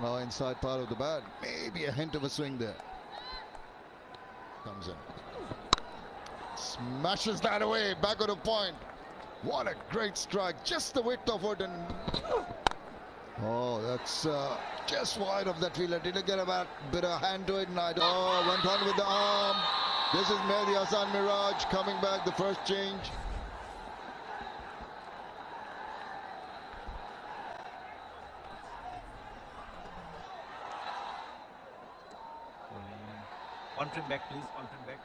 Oh, inside part of the bat. Maybe a hint of a swing there. Comes in. Smashes that away. Back on the point. What a great strike. Just the width of it. And oh, that's just wide of that fielder. Didn't get a bit of hand to it. And went on with the arm. This is Mehdi Hasan Miraj coming back. The first change. One trim back, please. One trim back.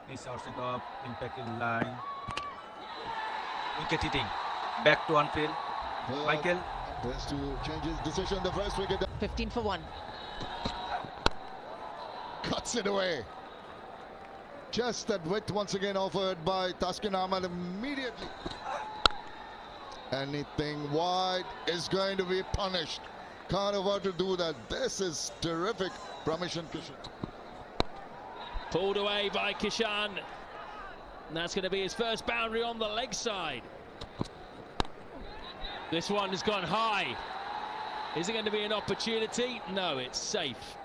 Miss outside off. Impact in line. Wicket hitting. Back to on field. Michael. Has to change his decision. The first wicket. 15 for 1. Cuts it away. Just that width once again offered by Taskin Ahmed immediately. Anything wide is going to be punished. Can't afford to do that. This is terrific from Ishan Kishan. Pulled away by Kishan. And that's going to be his first boundary on the leg side. This one has gone high. Is it going to be an opportunity? No, it's safe.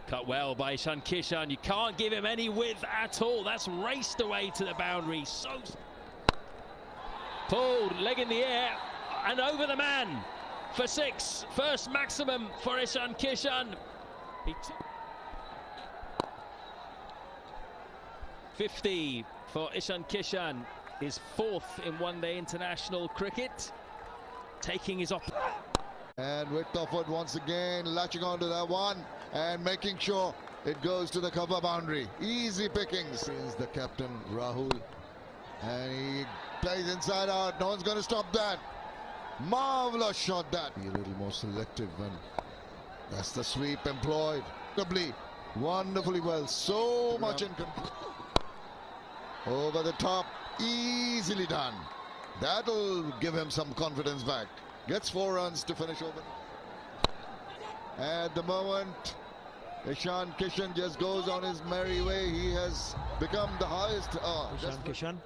Cut well by Ishan Kishan. You can't give him any width at all. That's raced away to the boundary. So pulled, leg in the air, and over the man for 6. First maximum for Ishan Kishan. 50 for Ishan Kishan, his 4th in one-day international cricket, taking his op. And width of it once again, latching onto that one and making sure it goes to the cover boundary. Easy pickings. Since the captain Rahul, and he plays inside out. No one's going to stop that. Marvelous shot that. Be a little more selective, and that's the sweep employed. Wonderfully well. So much in control. Over the top, easily done. That'll give him some confidence back. Gets 4 runs to finish over. At the moment, Ishan Kishan just goes on his merry way. He has become the highest. Ishan Kishan.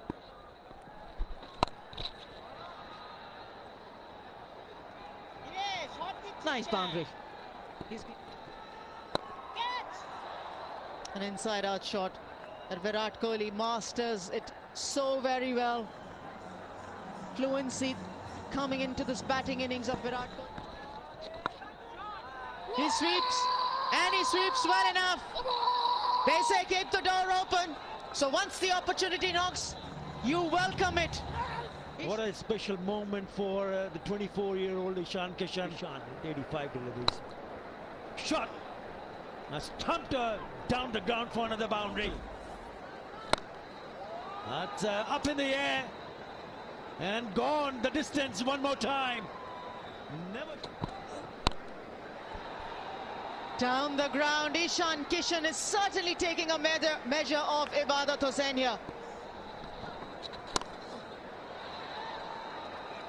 Nice boundary. An inside out shot that Virat Kohli masters it so very well. Fluency coming into this batting innings of Virat Kohli. He sweeps, and he sweeps well enough. They say keep the door open. So once the opportunity knocks, you welcome it. What a special moment for the 24-year-old Ishan Kishan. 85 deliveries. Shot. Now stumped down the ground for another boundary. That's up in the air and gone the distance one more time. Never. Down the ground, Ishan Kishan is certainly taking a measure of Ibadat Hossain here.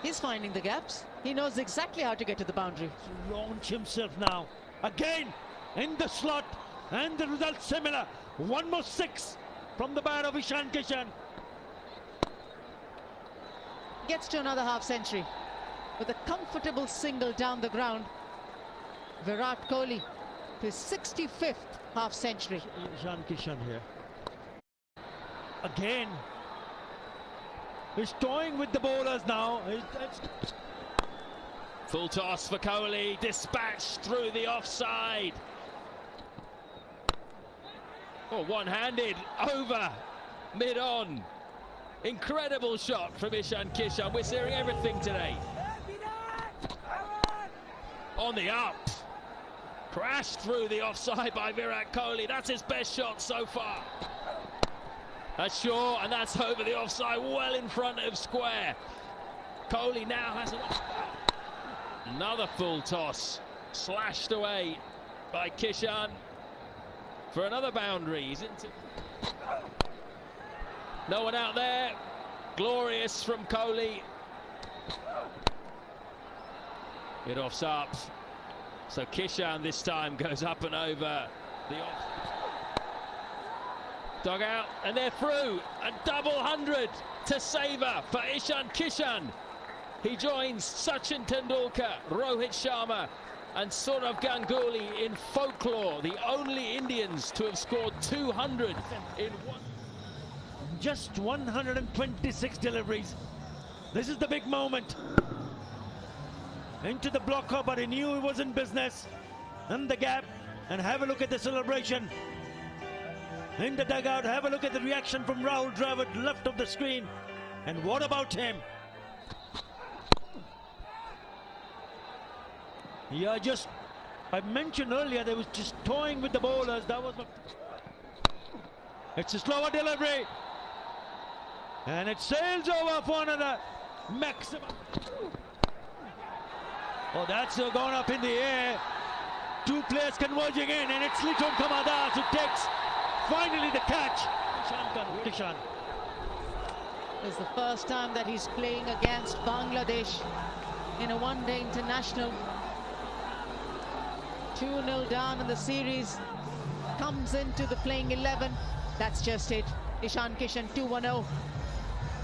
He's finding the gaps. He knows exactly how to get to the boundary. Launch himself now. Again in the slot, and the result similar. 1 more 6 from the bat of Ishan Kishan. Gets to another half century with a comfortable single down the ground. Virat Kohli to his 65th half century. Ishan Kishan here. Again. He's toying with the bowlers now. Full toss for Kohli, dispatched through the offside. Oh, one-handed over mid-on. Incredible shot from Ishan Kishan. We're seeing everything today. On the up. Crashed through the offside by Virat Kohli. That's his best shot so far. That's short, and that's over the offside, well in front of square. Kohli now has another full toss, slashed away by Kishan for another boundary. He's into no one out there. Glorious from Kohli. It offs up. So Kishan this time goes up and over the off. Dug out, and they're through. A double 100 to savour for Ishan Kishan. He joins Sachin Tendulkar, Rohit Sharma and Sourav Ganguly in folklore, the only Indians to have scored 200 in one. Just 126 deliveries. This is the big moment. Into the blocker, but he knew he was in business. In the gap, and have a look at the celebration. In the dugout, have a look at the reaction from Rahul Dravid, left of the screen. And what about him? Yeah, I mentioned earlier they was just toying with the bowlers. That was it's a slower delivery. And it sails over for another maximum. Oh, that's gone up in the air. Two players converging in, and it's Liton Kamadas who takes finally the catch. Kishan. It's the first time that he's playing against Bangladesh in a one-day international. 2-0 down in the series. Comes into the playing 11. That's just it. Ishan Kishan 2-1-0.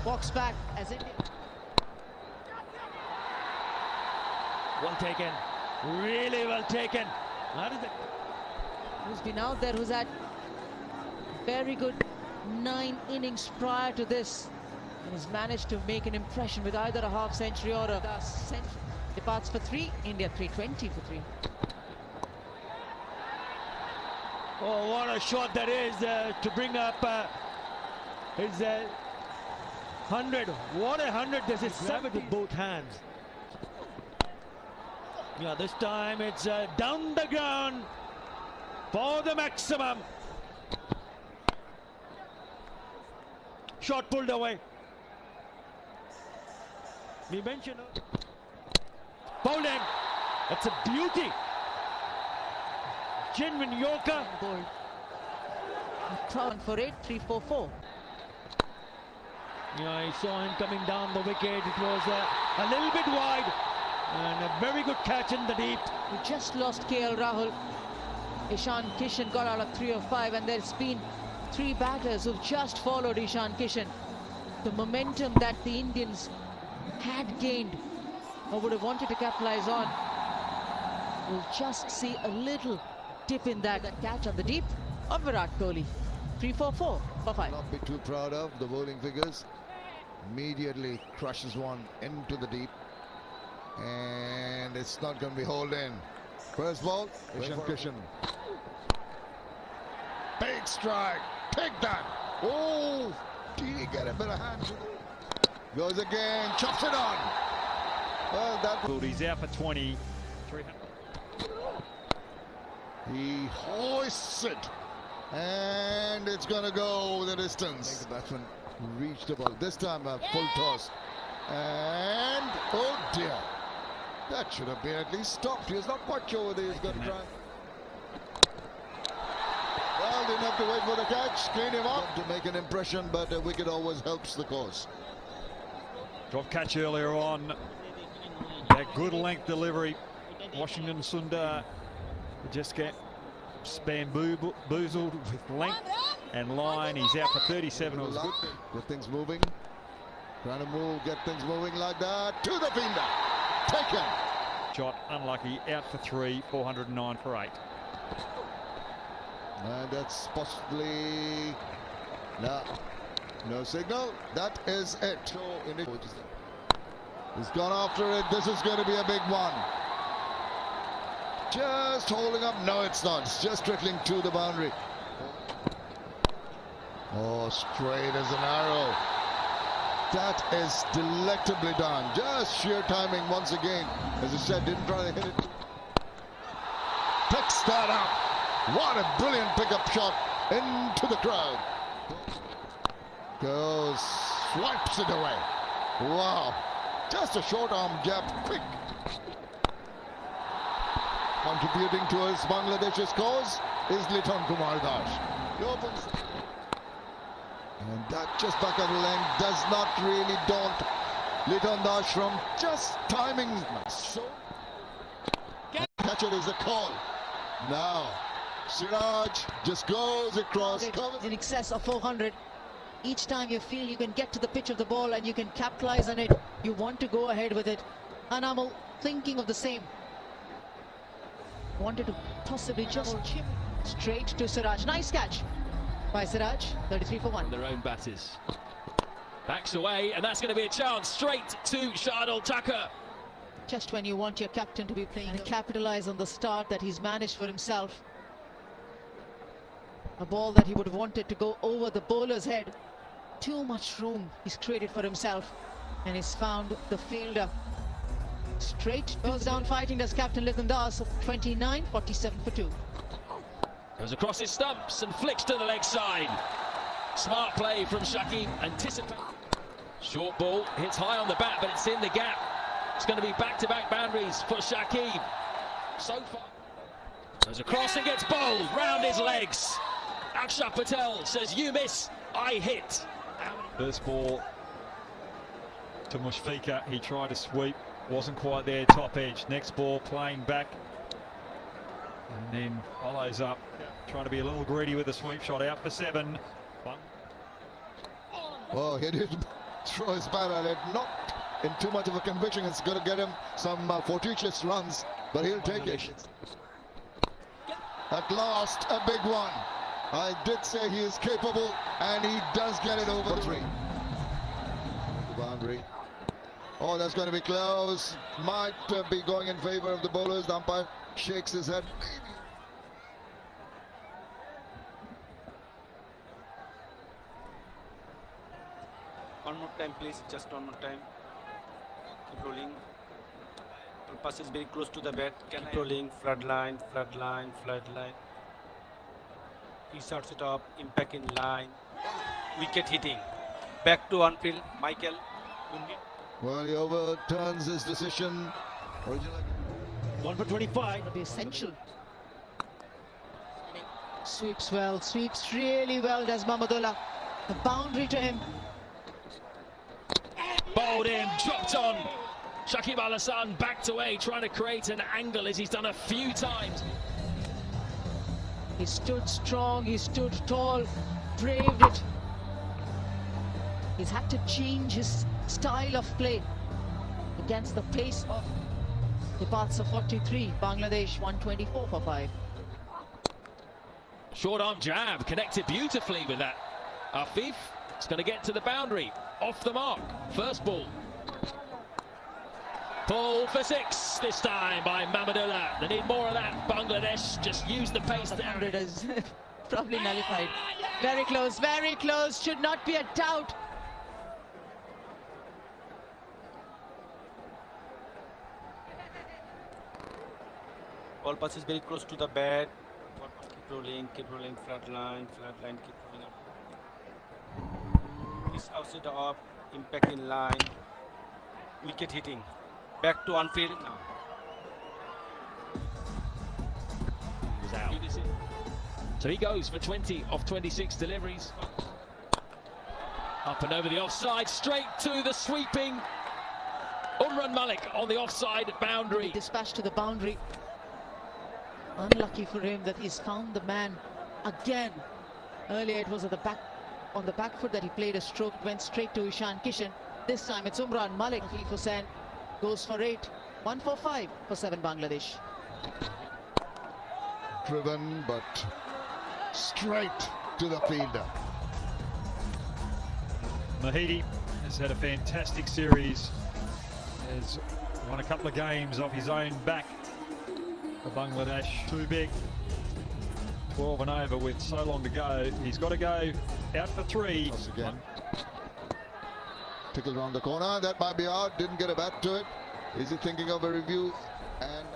Walks back as India. Well taken. Really well taken. How did Who's been out there, who's had very good 9 innings prior to this, and has managed to make an impression with either a half century or a century. Departs for 3, India 320 for 3. Oh, what a shot that is to bring up his 100. What a 100 this is. 70 with both hands. Yeah, this time it's down the ground for the maximum. Shot pulled away. We mentioned bowling. It's a beauty. Genuine Yorker. Bowled. Crown for 8, 3-4-4. Yeah, I saw him coming down the wicket. It was a little bit wide. And a very good catch in the deep. We just lost KL Rahul. Ishan Kishan got out of 3 of 5, and there's been 3 batters who've just followed Ishan Kishan. The momentum that the Indians had gained or would have wanted to capitalize on, we'll just see a little dip in that catch on the deep of Virat Kohli. 3-4-4 for 5. Not be too proud of the bowling figures. Immediately crushes one into the deep. And it's not going to be hauled in. First ball, Ishan Kishan. Big strike. Take that. Oh, did he get a bit of hand? Goes again, chops it on. Well, that. He's out for 20. 300. He hoists it. And it's going to go the distance. The batsman reached the ball. This time a full toss. And, oh dear. That should have been at least stopped. He was not quite sure whether he was going to try. Well, didn't have to wait for the catch. Clean him up to make an impression, but a wicket always helps the cause. Drop catch earlier on. That good length delivery. Washington Sundar just get bamboozled with length and line. He's out for 37. It was good. Get things moving. Trying to move, get things moving like that. To the fielder. Taken. Shot unlucky. Out for 3. 409 for 8. And that's possibly no signal. That is it. He's gone after it. This is going to be a big one. Just holding up. No, it's not. It's just trickling to the boundary. Oh, straight as an arrow. That is delectably done. Just sheer timing once again. As I said, didn't try to hit it. Picks that up. What a brilliant pickup shot into the crowd. Goes, swipes it away. Wow. Just a short arm jab, quick. Contributing towards Bangladesh's cause is Liton Kumar Das. He opens. And that just back of the length does not really daunt Liton Das from just timing. So catch it is a call. Now Siraj just goes across. In excess of 400. Each time you feel you can get to the pitch of the ball and you can capitalize on it, you want to go ahead with it. And I'm thinking of the same. Wanted to possibly just chip straight to Siraj. Nice catch by Siraj. 33 for 1. Their own batters. Backs away, and that's going to be a chance straight to Shardul Thakur. Just when you want your captain to be playing and capitalize on the start that he's managed for himself. A ball that he would have wanted to go over the bowler's head. Too much room he's created for himself, and he's found the fielder. Straight goes down fighting as Captain Lithan Das of 29, 47 for 2. Goes across his stumps and flicks to the leg side. Smart play from Shakib. Anticipate. Short ball hits high on the bat, but it's in the gap. It's going to be back-to-back boundaries for Shakib. So far. Goes across and gets bowled round his legs. Akshar Patel says, "You miss, I hit." First ball to Mushfiqur. He tried to sweep, wasn't quite there, top edge. Next ball playing back, and then follows up, trying to be a little greedy with the sweep shot. Out for 7. Oh, he did throw his bat at it. Not in too much of a conviction. It's going to get him some fortuitous runs, but he'll take it. At last, a big one. I did say he is capable, and he does get it over 3. The boundary. Oh, that's going to be close. Might be going in favor of the bowlers. The umpire shakes his head. One more time, please. Just one more time. Keep rolling. The pass is very close to the bat. Keep rolling. Floodline, floodline, floodline. He starts it up. Impact in line. Wicket hitting. Back to on field. Michael. Well, he overturns his decision. 1 for 25. It'll be essential. Sweeps well, sweeps really well, does Mahmudullah. The boundary to him. Bowled in, dropped on. Shakib Al Hasan backed away, trying to create an angle as he's done a few times. He stood strong, he stood tall, braved it. He's had to change his style of play against the pace of the paths of 43. Bangladesh 124 for 5. Short arm jab, connected beautifully with that. Afif, it's going to get to the boundary. Off the mark, first ball. Pull for 6 this time by Mahmudullah. They need more of that. Bangladesh just use the pace there. It is probably nullified. Very close, very close. Should not be a doubt. Ball pass is very close to the bat. Keep rolling, flatline, flatline, keep rolling up. He's outside off, impact in line, wicket hitting. Back to on field now. He was out. So he goes for 20 of 26 deliveries. Up and over the offside, straight to the sweeping Umran Malik on the offside boundary. Dispatched to the boundary. Unlucky for him that he's found the man again. Earlier it was at the back, on the back foot that he played a stroke, went straight to Ishan Kishan. This time it's Umran Malik. Afif Hussain goes for 8. 1 for 5 for 7 Bangladesh. Driven, but straight to the fielder. Mahidi has had a fantastic series. Has won a couple of games off his own back for Bangladesh. Too big. 12 and over with so long to go. He's got to go out for 3. Once again. Tickled around the corner. That might be out. Didn't get a bat to it. Is he thinking of a review? And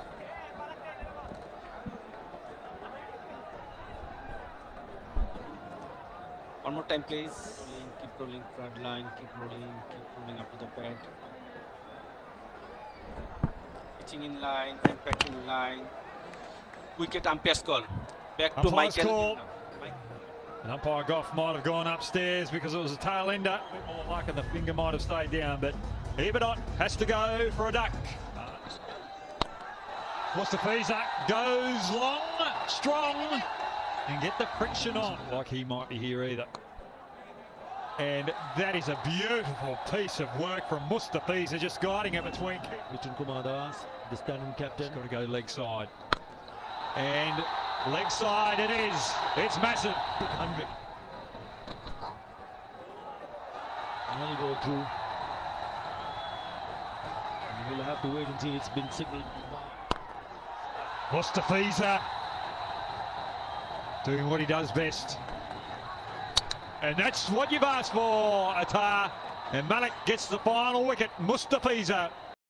One more time, please. Keep rolling, front line, keep rolling up to the bat. Pitching in line, impact in line. Wicket umpire's call. Back to Umpire's Michael. call. And umpire Goff might have gone upstairs because it was a tail ender. A bit more luck and the finger might have stayed down, but Ibadot has to go for a duck. Mustafiza goes long, strong, and get the friction on like he might be here either. And that is a beautiful piece of work from Mustafiza, just guiding it between. Mithun Kumar Das, the standing captain. Got to go leg side. And leg side it is. It's massive. 100. And he'll go through. And we'll have to wait until it's been signaled. Mustafiza doing what he does best. And that's what you've asked for, Attar. And Malik gets the final wicket. Mustafiza